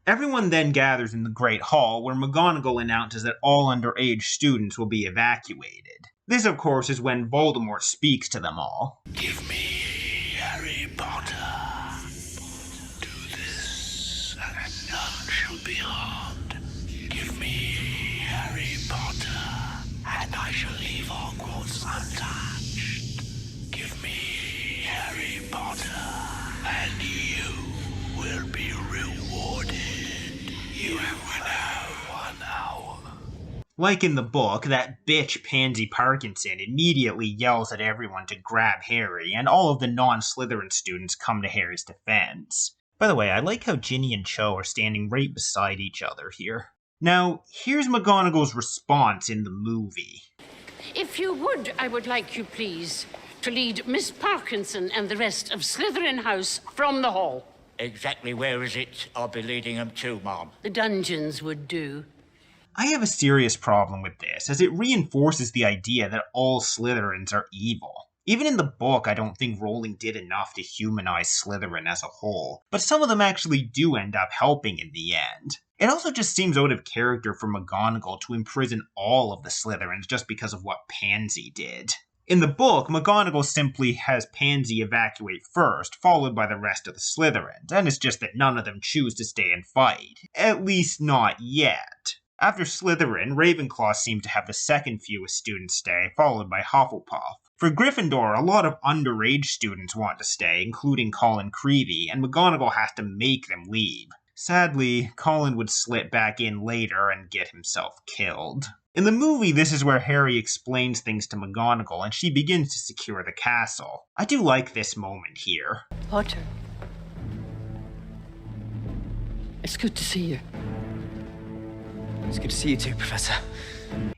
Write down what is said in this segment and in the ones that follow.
Everyone then gathers in the Great Hall, where McGonagall announces that all underage students will be evacuated. This, of course, is when Voldemort speaks to them all. Give me Harry Potter. Do this, and none shall be harmed. Give me Harry Potter, and I shall leave Hogwarts untouched. Give me Harry Potter, and you will be rewarded. You have 1 hour. Like in the book, that bitch Pansy Parkinson immediately yells at everyone to grab Harry, and all of the non-Slytherin students come to Harry's defense. By the way, I like how Ginny and Cho are standing right beside each other here. Now, here's McGonagall's response in the movie. If you would, I would like you, please, to lead Miss Parkinson and the rest of Slytherin House from the hall. Exactly where is it I'll be leading them to, Mom? The dungeons would do. I have a serious problem with this, as it reinforces the idea that all Slytherins are evil. Even in the book, I don't think Rowling did enough to humanize Slytherin as a whole, but some of them actually do end up helping in the end. It also just seems out of character for McGonagall to imprison all of the Slytherins just because of what Pansy did. In the book, McGonagall simply has Pansy evacuate first, followed by the rest of the Slytherins, and it's just that none of them choose to stay and fight. At least not yet. After Slytherin, Ravenclaw seemed to have the second fewest students stay, followed by Hufflepuff. For Gryffindor, a lot of underage students want to stay, including Colin Creevey, and McGonagall has to make them leave. Sadly, Colin would slip back in later and get himself killed. In the movie, this is where Harry explains things to McGonagall, and she begins to secure the castle. I do like this moment here. Potter. It's good to see you. It's good to see you too, Professor.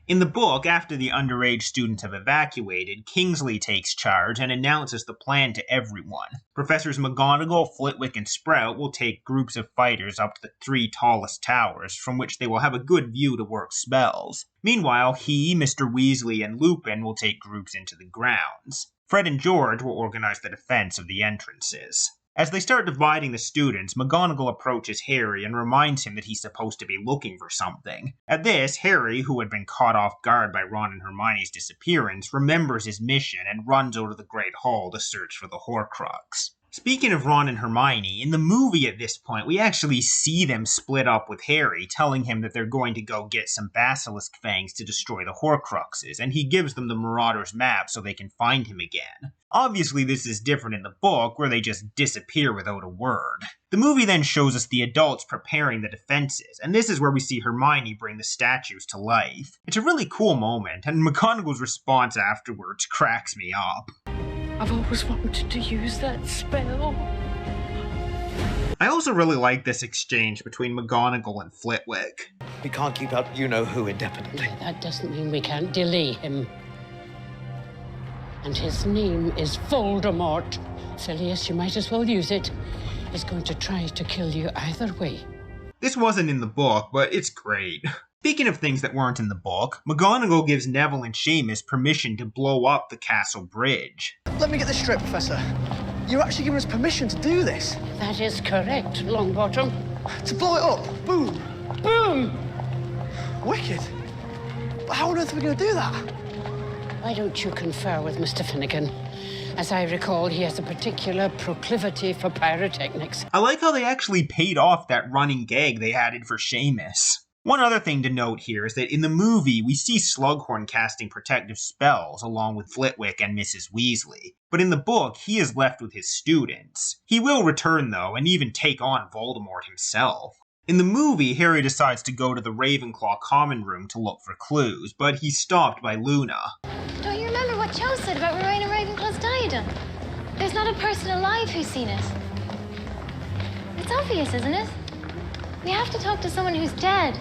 In the book, after the underage students have evacuated, Kingsley takes charge and announces the plan to everyone. Professors McGonagall, Flitwick, and Sprout will take groups of fighters up to the 3 tallest towers, from which they will have a good view to work spells. Meanwhile, he, Mr. Weasley, and Lupin will take groups into the grounds. Fred and George will organize the defense of the entrances. As they start dividing the students, McGonagall approaches Harry and reminds him that he's supposed to be looking for something. At this, Harry, who had been caught off guard by Ron and Hermione's disappearance, remembers his mission and runs out of the Great Hall to search for the Horcrux. Speaking of Ron and Hermione, in the movie at this point, we actually see them split up with Harry, telling him that they're going to go get some basilisk fangs to destroy the Horcruxes, and he gives them the Marauder's map so they can find him again. Obviously, this is different in the book, where they just disappear without a word. The movie then shows us the adults preparing the defenses, and this is where we see Hermione bring the statues to life. It's a really cool moment, and McGonagall's response afterwards cracks me up. I've always wanted to use that spell. I also really like this exchange between McGonagall and Flitwick. We can't keep out you-know-who indefinitely. That doesn't mean we can't delay him. And his name is Voldemort. Phileas, you might as well use it. He's going to try to kill you either way. This wasn't in the book, but it's great. Speaking of things that weren't in the book, McGonagall gives Neville and Seamus permission to blow up the castle bridge. Let me get this straight, Professor. You're actually giving us permission to do this? That is correct, Longbottom. To blow it up? Boom! Boom! Wicked. But how on earth are we going to do that? Why don't you confer with Mr. Finnegan? As I recall, he has a particular proclivity for pyrotechnics. I like how they actually paid off that running gag they added for Seamus. One other thing to note here is that in the movie, we see Slughorn casting protective spells along with Flitwick and Mrs. Weasley. But in the book, he is left with his students. He will return, though, and even take on Voldemort himself. In the movie, Harry decides to go to the Ravenclaw common room to look for clues, but he's stopped by Luna. Don't you remember what Cho said about Rowena Ravenclaw's diadem? There's not a person alive who's seen it. It's obvious, isn't it? We have to talk to someone who's dead.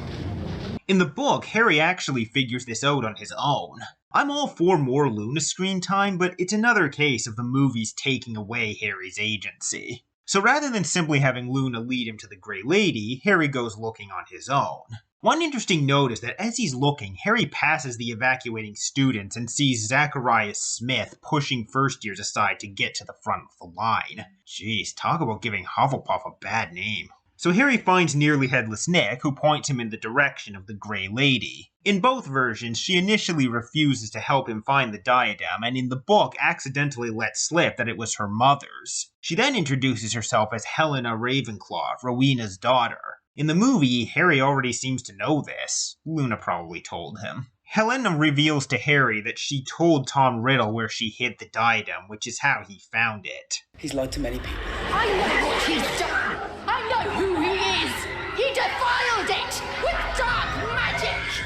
In the book, Harry actually figures this out on his own. I'm all for more Luna screen time, but it's another case of the movies taking away Harry's agency. So rather than simply having Luna lead him to the Grey Lady, Harry goes looking on his own. One interesting note is that as he's looking, Harry passes the evacuating students and sees Zacharias Smith pushing first years aside to get to the front of the line. Jeez, talk about giving Hufflepuff a bad name. So Harry finds Nearly Headless Nick, who points him in the direction of the Grey Lady. In both versions, she initially refuses to help him find the diadem, and in the book accidentally lets slip that it was her mother's. She then introduces herself as Helena Ravenclaw, Rowena's daughter. In the movie, Harry already seems to know this. Luna probably told him. Helena reveals to Harry that she told Tom Riddle where she hid the diadem, which is how he found it. He's lied to many people. I know what he's done. I know who he is. He defiled it with dark magic.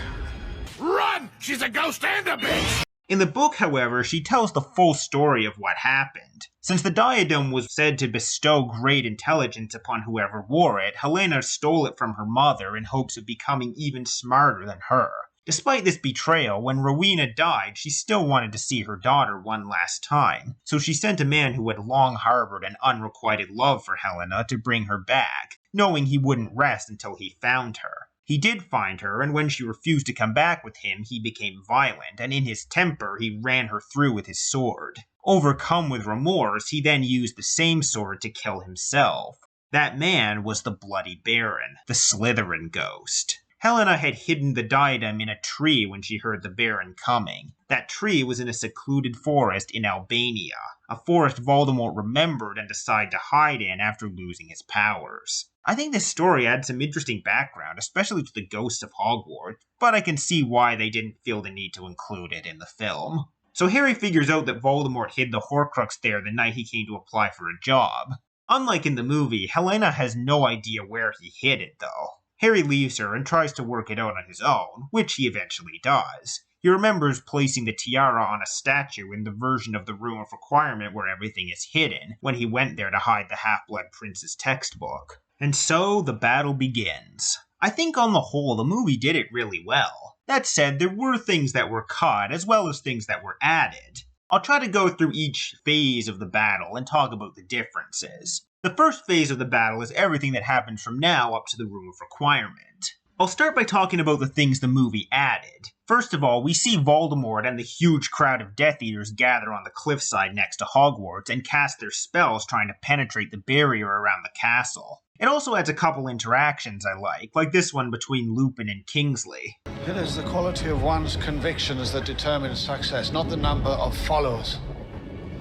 Run! She's a ghost and a bitch! In the book, however, she tells the full story of what happened. Since the diadem was said to bestow great intelligence upon whoever wore it, Helena stole it from her mother in hopes of becoming even smarter than her. Despite this betrayal, when Rowena died, she still wanted to see her daughter one last time, so she sent a man who had long harbored an unrequited love for Helena to bring her back, knowing he wouldn't rest until he found her. He did find her, and when she refused to come back with him, he became violent, and in his temper, he ran her through with his sword. Overcome with remorse, he then used the same sword to kill himself. That man was the Bloody Baron, the Slytherin ghost. Helena had hidden the diadem in a tree when she heard the Baron coming. That tree was in a secluded forest in Albania, a forest Voldemort remembered and decided to hide in after losing his powers. I think this story adds some interesting background, especially to the ghosts of Hogwarts, but I can see why they didn't feel the need to include it in the film. So Harry figures out that Voldemort hid the Horcrux there the night he came to apply for a job. Unlike in the movie, Helena has no idea where he hid it, though. Harry leaves her and tries to work it out on his own, which he eventually does. He remembers placing the tiara on a statue in the version of the Room of Requirement where everything is hidden, when he went there to hide the Half-Blood Prince's textbook. And so the battle begins. I think on the whole, the movie did it really well. That said, there were things that were cut, as well as things that were added. I'll try to go through each phase of the battle and talk about the differences. The first phase of the battle is everything that happens from now up to the Room of Requirement. I'll start by talking about the things the movie added. First of all, we see Voldemort and the huge crowd of Death Eaters gather on the cliffside next to Hogwarts and cast their spells trying to penetrate the barrier around the castle. It also adds a couple interactions I like this one between Lupin and Kingsley. It is the quality of one's convictions that determines success, not the number of followers.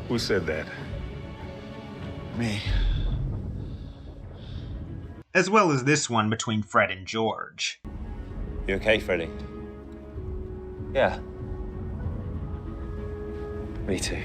Who said that? Me. As well as this one between Fred and George. You okay, Freddy? Yeah. Me too.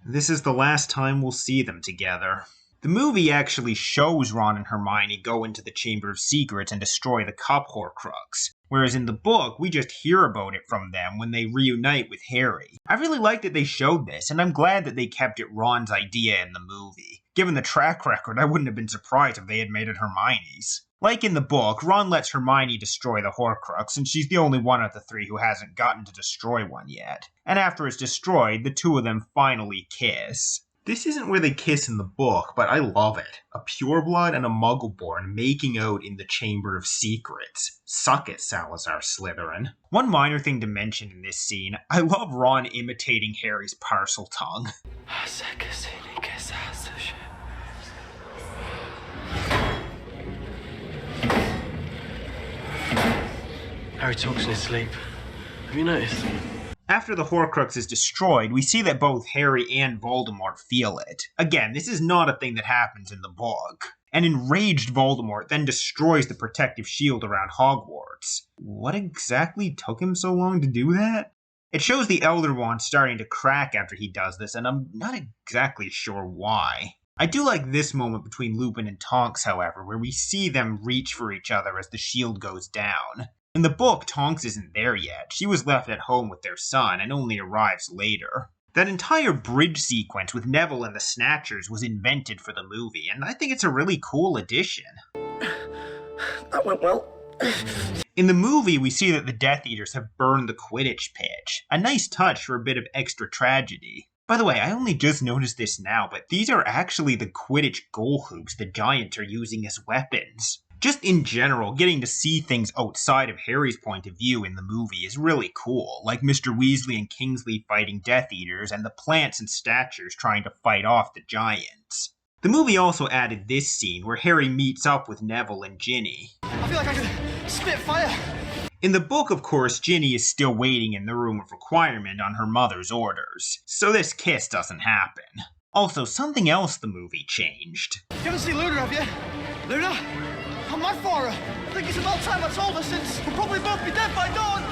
This is the last time we'll see them together. The movie actually shows Ron and Hermione go into the Chamber of Secrets and destroy the Cup Horcrux, whereas in the book, we just hear about it from them when they reunite with Harry. I really like that they showed this, and I'm glad that they kept it Ron's idea in the movie. Given the track record, I wouldn't have been surprised if they had made it Hermione's. Like in the book, Ron lets Hermione destroy the Horcrux, and she's the only one of the three who hasn't gotten to destroy one yet. And after it's destroyed, the two of them finally kiss. This isn't where they kiss in the book, but I love it. A pureblood and a Muggleborn making out in the Chamber of Secrets. Suck it, Salazar Slytherin. One minor thing to mention in this scene, I love Ron imitating Harry's parcel tongue. Harry talks in his sleep. Have you noticed? After the Horcrux is destroyed, we see that both Harry and Voldemort feel it. Again, this is not a thing that happens in the book. An enraged Voldemort then destroys the protective shield around Hogwarts. What exactly took him so long to do that? It shows the Elder Wand starting to crack after he does this, and I'm not exactly sure why. I do like this moment between Lupin and Tonks, however, where we see them reach for each other as the shield goes down. In the book, Tonks isn't there yet. She was left at home with their son and only arrives later. That entire bridge sequence with Neville and the Snatchers was invented for the movie, and I think it's a really cool addition. That went well. In the movie, we see that the Death Eaters have burned the Quidditch pitch. A nice touch for a bit of extra tragedy. By the way, I only just noticed this now, but these are actually the Quidditch goal hoops the Giants are using as weapons. Just in general, getting to see things outside of Harry's point of view in the movie is really cool, like Mr. Weasley and Kingsley fighting Death Eaters and the plants and statues trying to fight off the Giants. The movie also added this scene where Harry meets up with Neville and Ginny. I feel like I could spit fire. In the book, of course, Ginny is still waiting in the room of requirement on her mother's orders, so this kiss doesn't happen. Also, something else the movie changed. You haven't seen Luna, have you? Luna? I'm mad for her. I think it's about time I told her, since we'll probably both be dead by dawn.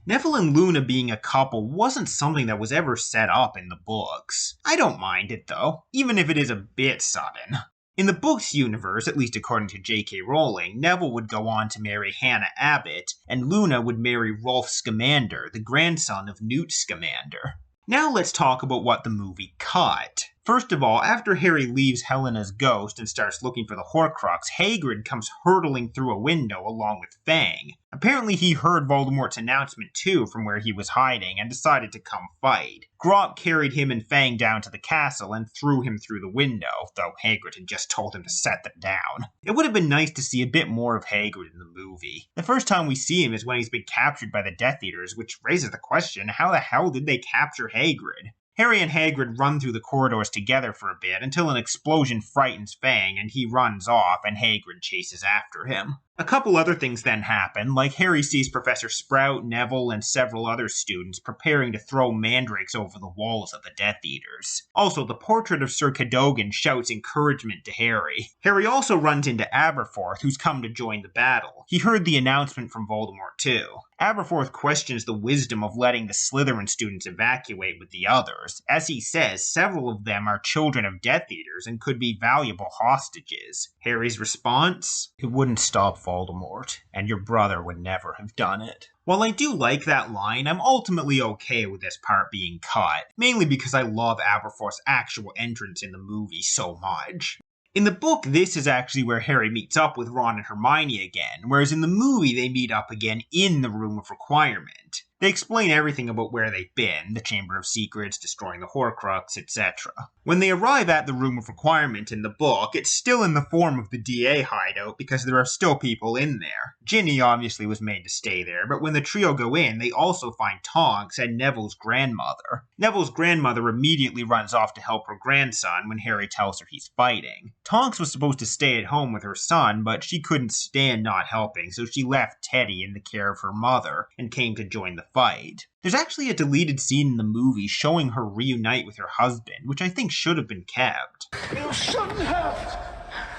Neville and Luna being a couple wasn't something that was ever set up in the books. I don't mind it though, even if it is a bit sudden. In the book's universe, at least according to J.K. Rowling, Neville would go on to marry Hannah Abbott, and Luna would marry Rolf Scamander, the grandson of Newt Scamander. Now let's talk about what the movie cut. First of all, after Harry leaves Helena's ghost and starts looking for the Horcrux, Hagrid comes hurtling through a window along with Fang. Apparently he heard Voldemort's announcement too from where he was hiding and decided to come fight. Grop carried him and Fang down to the castle and threw him through the window, though Hagrid had just told him to set them down. It would have been nice to see a bit more of Hagrid in the movie. The first time we see him is when he's been captured by the Death Eaters, which raises the question, how the hell did they capture Hagrid? Harry and Hagrid run through the corridors together for a bit until an explosion frightens Fang and he runs off and Hagrid chases after him. A couple other things then happen, like Harry sees Professor Sprout, Neville, and several other students preparing to throw mandrakes over the walls of the Death Eaters. Also, the portrait of Sir Cadogan shouts encouragement to Harry. Harry also runs into Aberforth, who's come to join the battle. He heard the announcement from Voldemort too. Aberforth questions the wisdom of letting the Slytherin students evacuate with the others. As he says, several of them are children of Death Eaters and could be valuable hostages. Harry's response? It wouldn't stop Voldemort, and your brother would never have done it. While I do like that line, I'm ultimately okay with this part being cut, mainly because I love Aberforth's actual entrance in the movie so much. In the book, this is actually where Harry meets up with Ron and Hermione again, whereas in the movie they meet up again in the Room of Requirement. They explain everything about where they've been, the Chamber of Secrets, destroying the Horcrux, etc. When they arrive at the Room of Requirement in the book, it's still in the form of the DA hideout because there are still people in there. Ginny obviously was made to stay there, but when the trio go in, they also find Tonks and Neville's grandmother. Neville's grandmother immediately runs off to help her grandson when Harry tells her he's fighting. Tonks was supposed to stay at home with her son, but she couldn't stand not helping, so she left Teddy in the care of her mother and came to join the fight. There's actually a deleted scene in the movie showing her reunite with her husband, which I think should have been kept. You shouldn't have!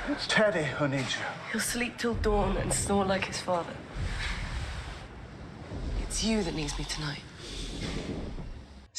It's Teddy who needs you. He'll sleep till dawn and snore like his father. It's you that needs me tonight.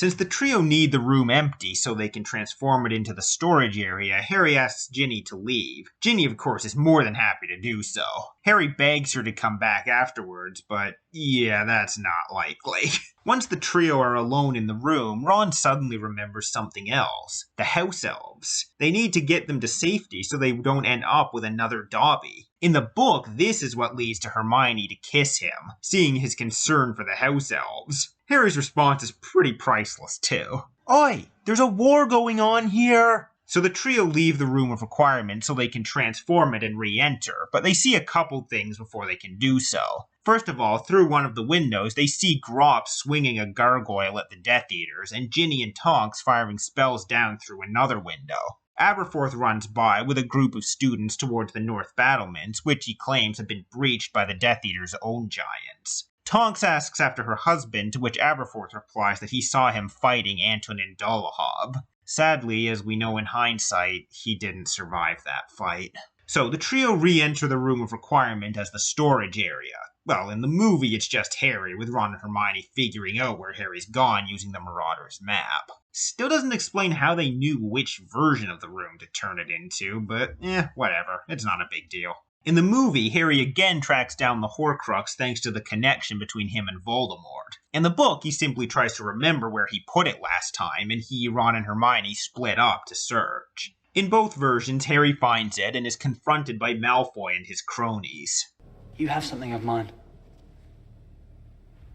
Since the trio need the room empty so they can transform it into the storage area, Harry asks Ginny to leave. Ginny, of course, is more than happy to do so. Harry begs her to come back afterwards, but yeah, that's not likely. Once the trio are alone in the room, Ron suddenly remembers something else. The house elves. They need to get them to safety so they don't end up with another Dobby. In the book, this is what leads to Hermione to kiss him, seeing his concern for the house elves. Harry's response is pretty priceless too. Oi, there's a war going on here! So the trio leave the Room of Requirement so they can transform it and re-enter, but they see a couple things before they can do so. First of all, through one of the windows, they see Grop swinging a gargoyle at the Death Eaters, and Ginny and Tonks firing spells down through another window. Aberforth runs by with a group of students towards the north battlements, which he claims have been breached by the Death Eaters' own giants. Tonks asks after her husband, to which Aberforth replies that he saw him fighting Antonin Dolohov. Sadly, as we know in hindsight, he didn't survive that fight. So the trio re-enter the Room of Requirement as the storage area. Well, in the movie it's just Harry, with Ron and Hermione figuring out where Harry's gone using the Marauder's map. Still doesn't explain how they knew which version of the room to turn it into, but whatever, it's not a big deal. In the movie, Harry again tracks down the Horcrux thanks to the connection between him and Voldemort. In the book, he simply tries to remember where he put it last time, and he, Ron, and Hermione split up to search. In both versions, Harry finds it and is confronted by Malfoy and his cronies. You have something of mine.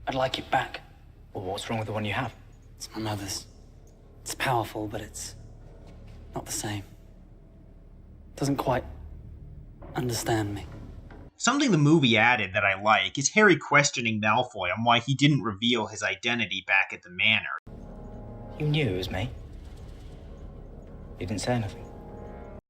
I'd like it back. Well, what's wrong with the one you have? It's my mother's. It's powerful, but it's not the same. It doesn't quite understand me. Something the movie added that I like is Harry questioning Malfoy on why he didn't reveal his identity back at the manor. You knew it was me. You didn't say anything.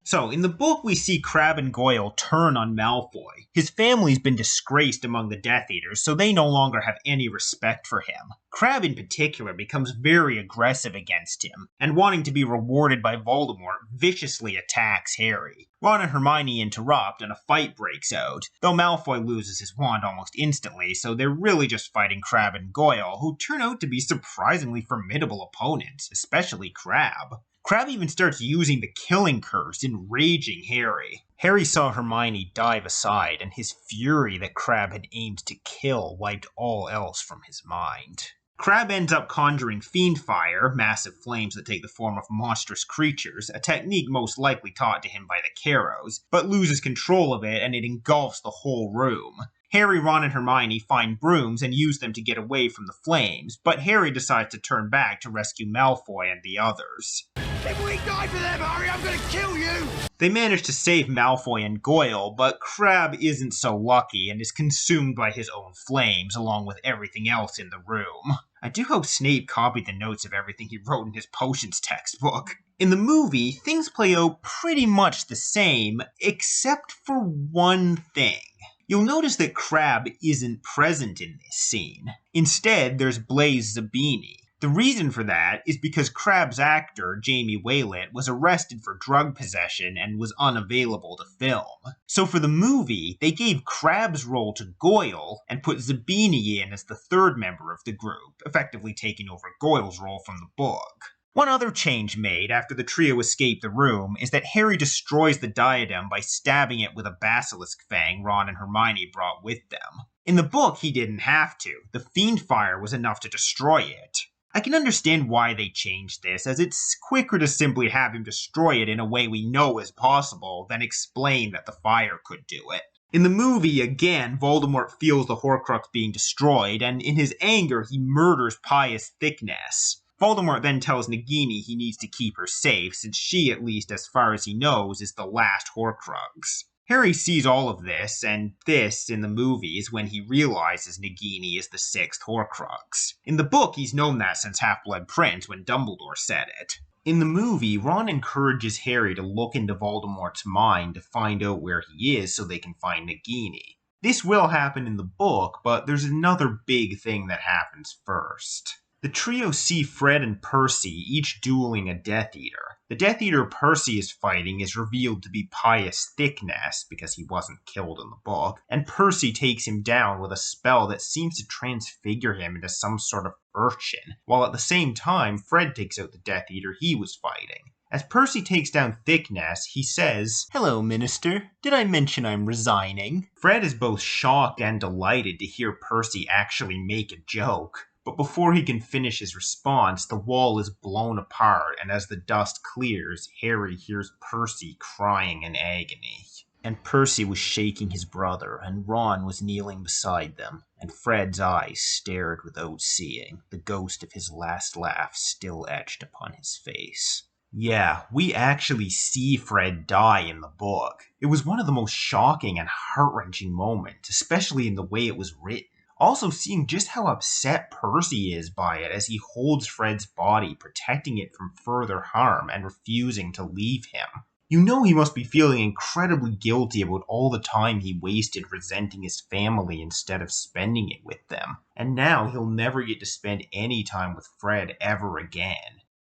So, in the book, we see Crabbe and Goyle turn on Malfoy. His family's been disgraced among the Death Eaters, so they no longer have any respect for him. Crabbe in particular becomes very aggressive against him, and wanting to be rewarded by Voldemort, viciously attacks Harry. Ron and Hermione interrupt, and a fight breaks out, though Malfoy loses his wand almost instantly, so they're really just fighting Crabbe and Goyle, who turn out to be surprisingly formidable opponents, especially Crabbe. Crabbe even starts using the killing curse, enraging Harry. Harry saw Hermione dive aside, and his fury that Crabbe had aimed to kill wiped all else from his mind. Crabbe ends up conjuring fiend fire, massive flames that take the form of monstrous creatures, a technique most likely taught to him by the Carrows, but loses control of it and it engulfs the whole room. Harry, Ron, and Hermione find brooms and use them to get away from the flames, but Harry decides to turn back to rescue Malfoy and the others. If we die for them, Harry, I'm gonna kill you! They manage to save Malfoy and Goyle, but Crabbe isn't so lucky and is consumed by his own flames, along with everything else in the room. I do hope Snape copied the notes of everything he wrote in his potions textbook. In the movie, things play out pretty much the same, except for one thing. You'll notice that Crabbe isn't present in this scene. Instead, there's Blaise Zabini. The reason for that is because Crabbe's actor, Jamie Waylett, was arrested for drug possession and was unavailable to film. So for the movie, they gave Crabbe's role to Goyle and put Zabini in as the third member of the group, effectively taking over Goyle's role from the book. One other change made after the trio escape the room is that Harry destroys the diadem by stabbing it with a basilisk fang Ron and Hermione brought with them. In the book, he didn't have to. The fiend fire was enough to destroy it. I can understand why they changed this, as it's quicker to simply have him destroy it in a way we know is possible than explain that the fire could do it. In the movie, again, Voldemort feels the Horcrux being destroyed, and in his anger, he murders Pious Thickness. Voldemort then tells Nagini he needs to keep her safe, since she, at least as far as he knows, is the last Horcrux. Harry sees all of this, and this, in the movie, is when he realizes Nagini is the sixth Horcrux. In the book, he's known that since Half-Blood Prince, when Dumbledore said it. In the movie, Ron encourages Harry to look into Voldemort's mind to find out where he is so they can find Nagini. This will happen in the book, but there's another big thing that happens first. The trio see Fred and Percy each dueling a Death Eater. The Death Eater Percy is fighting is revealed to be Pious Thickness, because he wasn't killed in the book, and Percy takes him down with a spell that seems to transfigure him into some sort of urchin, while at the same time Fred takes out the Death Eater he was fighting. As Percy takes down Thickness, he says, "Hello, Minister. Did I mention I'm resigning?" Fred is both shocked and delighted to hear Percy actually make a joke. But before he can finish his response, the wall is blown apart, and as the dust clears, Harry hears Percy crying in agony. And Percy was shaking his brother, and Ron was kneeling beside them, and Fred's eyes stared without seeing, the ghost of his last laugh still etched upon his face. Yeah, we actually see Fred die in the book. It was one of the most shocking and heart-wrenching moments, especially in the way it was written. Also seeing just how upset Percy is by it as he holds Fred's body, protecting it from further harm and refusing to leave him. You know he must be feeling incredibly guilty about all the time he wasted resenting his family instead of spending it with them. And now he'll never get to spend any time with Fred ever again.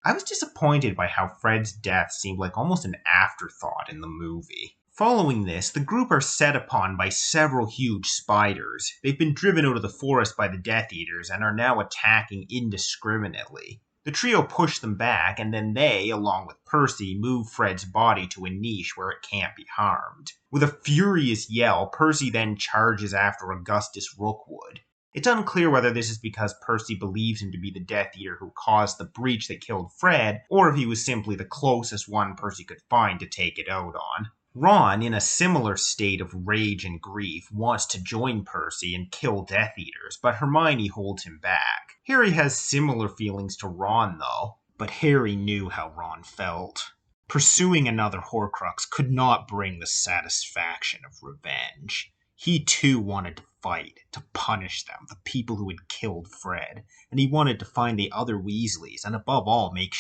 I was disappointed by how Fred's death seemed like almost an afterthought in the movie. Following this, the group are set upon by several huge spiders. They've been driven out of the forest by the Death Eaters and are now attacking indiscriminately. The trio push them back, and then they, along with Percy, move Fred's body to a niche where it can't be harmed. With a furious yell, Percy then charges after Augustus Rookwood. It's unclear whether this is because Percy believes him to be the Death Eater who caused the breach that killed Fred, or if he was simply the closest one Percy could find to take it out on. Ron, in a similar state of rage and grief, wants to join Percy and kill Death Eaters, but Hermione holds him back. Harry has similar feelings to Ron, though, but Harry knew how Ron felt. Pursuing another Horcrux could not bring the satisfaction of revenge. He too wanted to fight, to punish them, the people who had killed Fred, and he wanted to find the other Weasleys, and above all make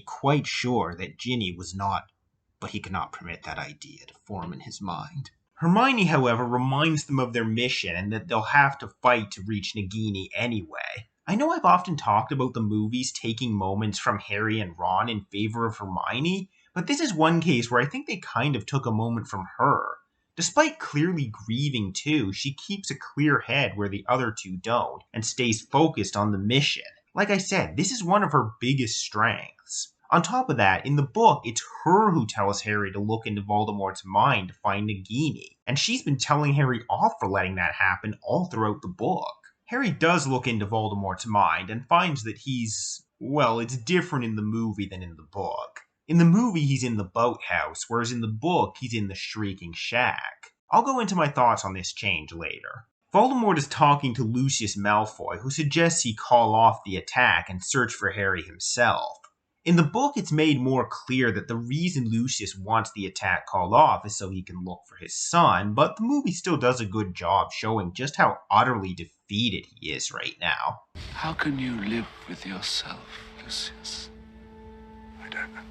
quite sure that Ginny was not but he cannot permit that idea to form in his mind. Hermione, however, reminds them of their mission and that they'll have to fight to reach Nagini anyway. I know I've often talked about the movies taking moments from Harry and Ron in favor of Hermione, but this is one case where I think they kind of took a moment from her. Despite clearly grieving too, she keeps a clear head where the other two don't, and stays focused on the mission. Like I said, this is one of her biggest strengths. On top of that, in the book, it's her who tells Harry to look into Voldemort's mind to find Nagini, and she's been telling Harry off for letting that happen all throughout the book. Harry does look into Voldemort's mind and finds that it's different in the movie than in the book. In the movie, he's in the boathouse, whereas in the book, he's in the Shrieking Shack. I'll go into my thoughts on this change later. Voldemort is talking to Lucius Malfoy, who suggests he call off the attack and search for Harry himself. In the book, it's made more clear that the reason Lucius wants the attack called off is so he can look for his son, but the movie still does a good job showing just how utterly defeated he is right now. How can you live with yourself, Lucius? I don't know.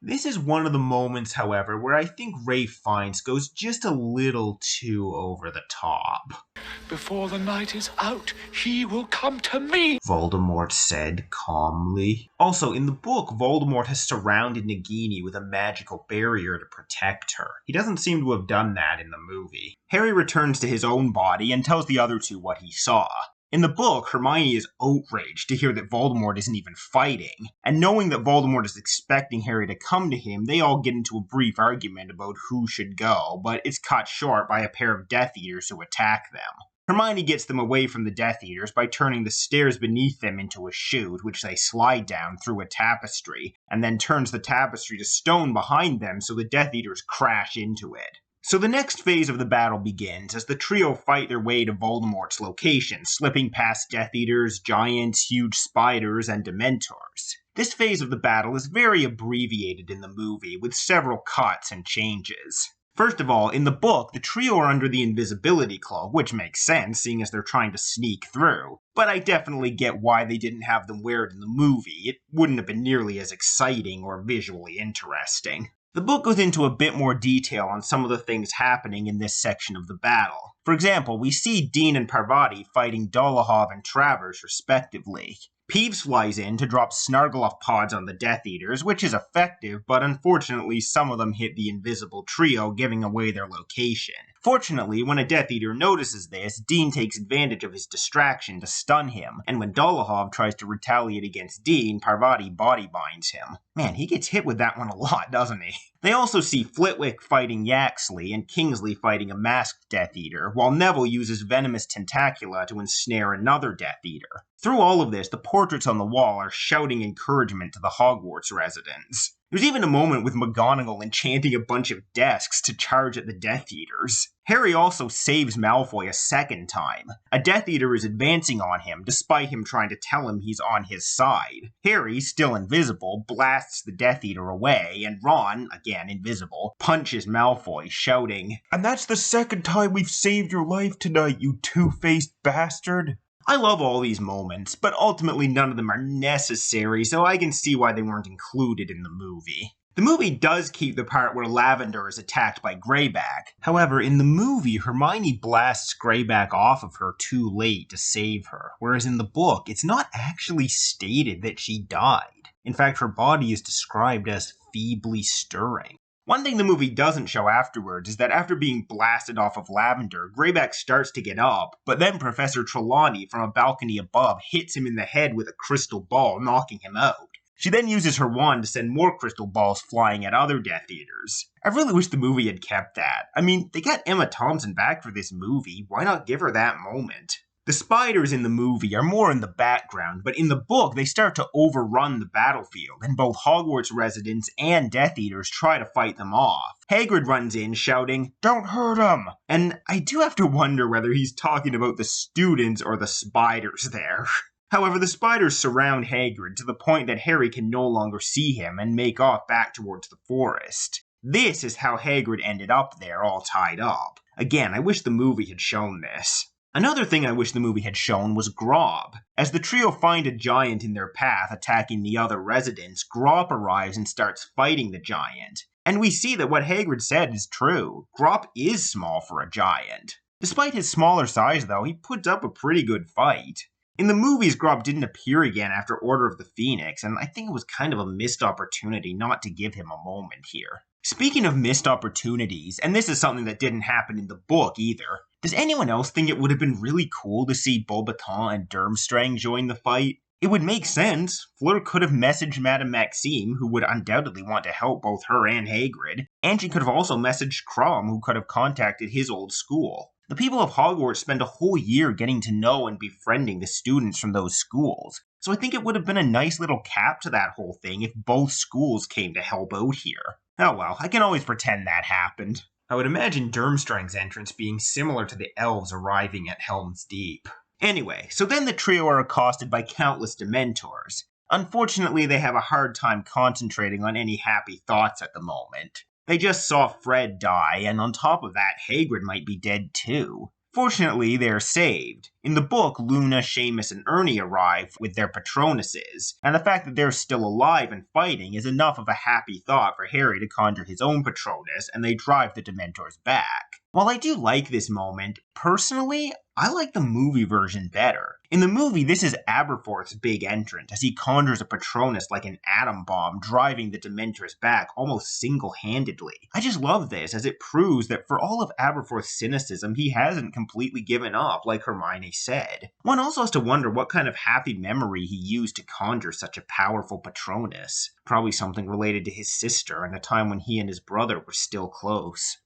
This is one of the moments, however, where I think Ralph Fiennes goes just a little too over the top. Before the night is out, he will come to me, Voldemort said calmly. Also, in the book, Voldemort has surrounded Nagini with a magical barrier to protect her. He doesn't seem to have done that in the movie. Harry returns to his own body and tells the other two what he saw. In the book, Hermione is outraged to hear that Voldemort isn't even fighting, and knowing that Voldemort is expecting Harry to come to him, they all get into a brief argument about who should go, but it's cut short by a pair of Death Eaters who attack them. Hermione gets them away from the Death Eaters by turning the stairs beneath them into a chute, which they slide down through a tapestry, and then turns the tapestry to stone behind them so the Death Eaters crash into it. So the next phase of the battle begins as the trio fight their way to Voldemort's location, slipping past Death Eaters, giants, huge spiders, and Dementors. This phase of the battle is very abbreviated in the movie, with several cuts and changes. First of all, in the book, the trio are under the invisibility cloak, which makes sense, seeing as they're trying to sneak through. But I definitely get why they didn't have them wear it in the movie. It wouldn't have been nearly as exciting or visually interesting. The book goes into a bit more detail on some of the things happening in this section of the battle. For example, we see Dean and Parvati fighting Dolohov and Travers respectively. Peeves flies in to drop Snargloff pods on the Death Eaters, which is effective, but unfortunately some of them hit the invisible trio, giving away their location. Fortunately, when a Death Eater notices this, Dean takes advantage of his distraction to stun him, and when Dolohov tries to retaliate against Dean, Parvati body binds him. Man, he gets hit with that one a lot, doesn't he? They also see Flitwick fighting Yaxley and Kingsley fighting a masked Death Eater, while Neville uses Venomous Tentacula to ensnare another Death Eater. Through all of this, the portraits on the wall are shouting encouragement to the Hogwarts residents. There's even a moment with McGonagall enchanting a bunch of desks to charge at the Death Eaters. Harry also saves Malfoy a second time. A Death Eater is advancing on him, despite him trying to tell him he's on his side. Harry, still invisible, blasts the Death Eater away, and Ron, again invisible, punches Malfoy, shouting, "And that's the second time we've saved your life tonight, you two-faced bastard!" I love all these moments, but ultimately none of them are necessary, so I can see why they weren't included in the movie. The movie does keep the part where Lavender is attacked by Greyback. However, in the movie, Hermione blasts Greyback off of her too late to save her, whereas in the book, it's not actually stated that she died. In fact, her body is described as feebly stirring. One thing the movie doesn't show afterwards is that after being blasted off of Lavender, Greyback starts to get up, but then Professor Trelawney from a balcony above hits him in the head with a crystal ball, knocking him out. She then uses her wand to send more crystal balls flying at other Death Eaters. I really wish the movie had kept that. I mean, they got Emma Thompson back for this movie, why not give her that moment? The spiders in the movie are more in the background, but in the book they start to overrun the battlefield, and both Hogwarts residents and Death Eaters try to fight them off. Hagrid runs in shouting, "Don't hurt him!" And I do have to wonder whether he's talking about the students or the spiders there. However, the spiders surround Hagrid to the point that Harry can no longer see him and make off back towards the forest. This is how Hagrid ended up there, all tied up. Again, I wish the movie had shown this. Another thing I wish the movie had shown was Grob. As the trio find a giant in their path attacking the other residents, Grob arrives and starts fighting the giant. And we see that what Hagrid said is true. Grop is small for a giant. Despite his smaller size, though, he puts up a pretty good fight. In the movies, Grop didn't appear again after Order of the Phoenix, and I think it was kind of a missed opportunity not to give him a moment here. Speaking of missed opportunities, and this is something that didn't happen in the book either, does anyone else think it would have been really cool to see Beauxbaton and Durmstrang join the fight? It would make sense. Fleur could have messaged Madame Maxime, who would undoubtedly want to help both her and Hagrid, and she could have also messaged Krum, who could have contacted his old school. The people of Hogwarts spend a whole year getting to know and befriending the students from those schools, so I think it would have been a nice little cap to that whole thing if both schools came to help out here. Oh well, I can always pretend that happened. I would imagine Durmstrang's entrance being similar to the elves arriving at Helm's Deep. Anyway, so then the trio are accosted by countless Dementors. Unfortunately, they have a hard time concentrating on any happy thoughts at the moment. They just saw Fred die, and on top of that, Hagrid might be dead too. Fortunately, they're saved. In the book, Luna, Seamus, and Ernie arrive with their Patronuses, and the fact that they're still alive and fighting is enough of a happy thought for Harry to conjure his own Patronus, and they drive the Dementors back. While I do like this moment, personally, I like the movie version better. In the movie, this is Aberforth's big entrant, as he conjures a Patronus like an atom bomb, driving the Dementors back almost single-handedly. I just love this, as it proves that for all of Aberforth's cynicism, he hasn't completely given up, like Hermione said. One also has to wonder what kind of happy memory he used to conjure such a powerful Patronus. Probably something related to his sister and a time when he and his brother were still close.